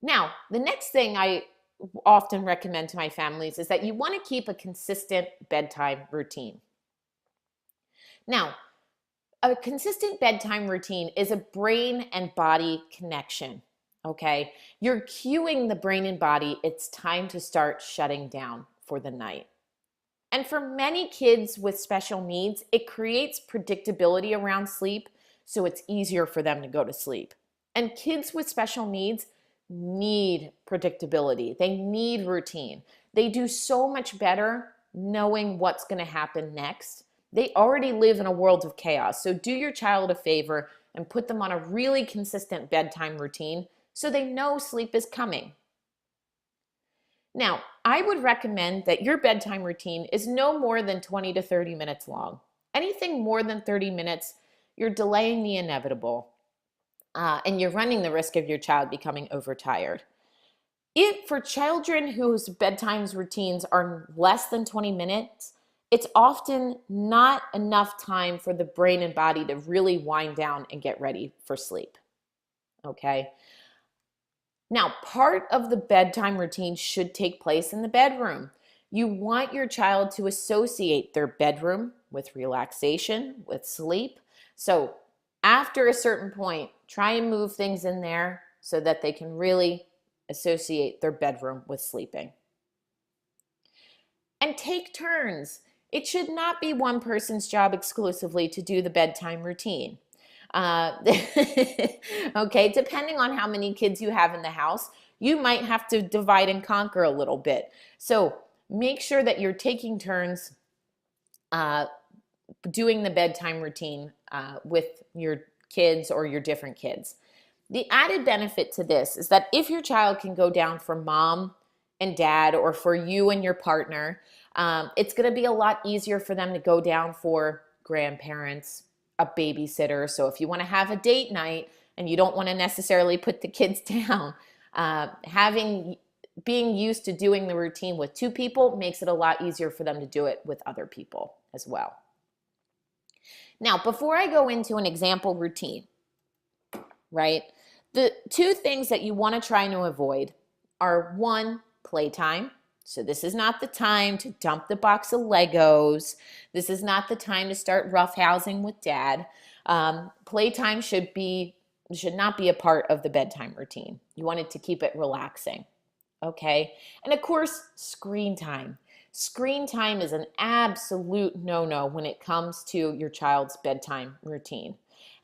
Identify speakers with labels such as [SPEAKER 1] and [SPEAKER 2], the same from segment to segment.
[SPEAKER 1] Now, the next thing I often recommend to my families is that you want to keep a consistent bedtime routine. Now, a consistent bedtime routine is a brain and body connection. Okay, you're cueing the brain and body, it's time to start shutting down for the night. And for many kids with special needs, it creates predictability around sleep, so it's easier for them to go to sleep. And kids with special needs need predictability, they need routine. They do so much better knowing what's going to happen next. They already live in a world of chaos, so do your child a favor and put them on a really consistent bedtime routine so they know sleep is coming. Now, I would recommend that your bedtime routine is no more than 20 to 30 minutes long. Anything more than 30 minutes, you're delaying the inevitable, and you're running the risk of your child becoming overtired. If for children whose bedtime routines are less than 20 minutes, it's often not enough time for the brain and body to really wind down and get ready for sleep. Okay? Now, part of the bedtime routine should take place in the bedroom. You want your child to associate their bedroom with relaxation, with sleep. So after a certain point, try and move things in there so that they can really associate their bedroom with sleeping. And take turns. It should not be one person's job exclusively to do the bedtime routine. Uh, okay, depending on how many kids you have in the house, you might have to divide and conquer a little bit. So make sure that you're taking turns doing the bedtime routine with your kids or your different kids. The added benefit to this is that if your child can go down for mom and dad or for you and your partner, it's going to be a lot easier for them to go down for grandparents, a babysitter. So if you want to have a date night and you don't want to necessarily put the kids down, being used to doing the routine with two people makes it a lot easier for them to do it with other people as well. Now, before I go into an example routine, right, the two things that you want to try to avoid are one, playtime. So this is not the time to dump the box of Legos. This is not the time to start roughhousing with dad. Playtime should not be a part of the bedtime routine. You wanted to keep it relaxing, okay? And of course, screen time. Screen time is an absolute no-no when it comes to your child's bedtime routine.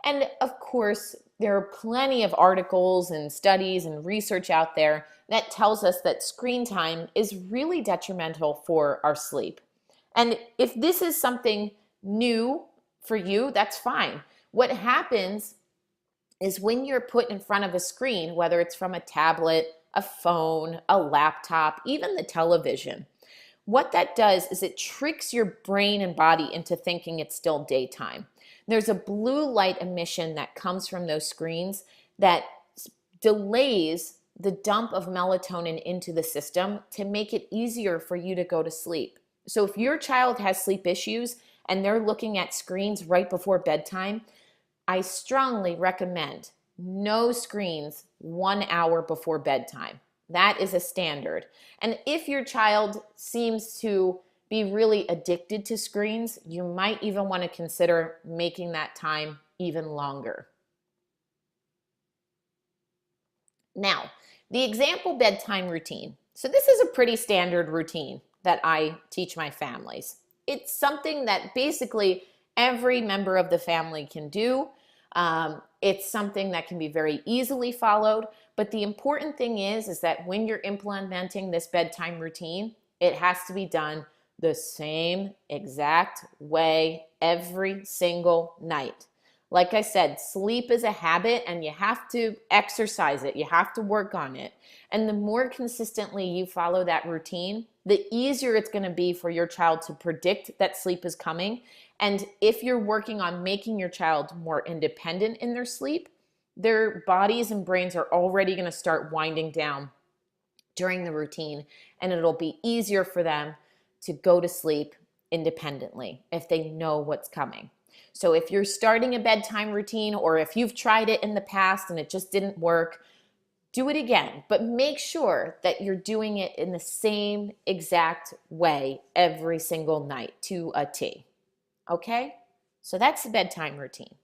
[SPEAKER 1] And of course, there are plenty of articles and studies and research out there that tells us that screen time is really detrimental for our sleep. And if this is something new for you, that's fine. What happens is when you're put in front of a screen, whether it's from a tablet, a phone, a laptop, even the television, what that does is it tricks your brain and body into thinking it's still daytime. There's a blue light emission that comes from those screens that delays the dump of melatonin into the system to make it easier for you to go to sleep. So if your child has sleep issues and they're looking at screens right before bedtime, I strongly recommend no screens 1 hour before bedtime. That is a standard. And if your child seems to be really addicted to screens, you might even want to consider making that time even longer. Now, the example bedtime routine. So this is a pretty standard routine that I teach my families. It's something that basically every member of the family can do. It's something that can be very easily followed, but the important thing is that when you're implementing this bedtime routine, it has to be done the same exact way every single night. Like I said, sleep is a habit and you have to exercise it. You have to work on it. And the more consistently you follow that routine, the easier it's going to be for your child to predict that sleep is coming. And if you're working on making your child more independent in their sleep, their bodies and brains are already going to start winding down during the routine, and it'll be easier for them to go to sleep independently if they know what's coming. So if you're starting a bedtime routine or if you've tried it in the past and it just didn't work, Do it again, but make sure that you're doing it in the same exact way every single night to a T. Okay? So that's the bedtime routine.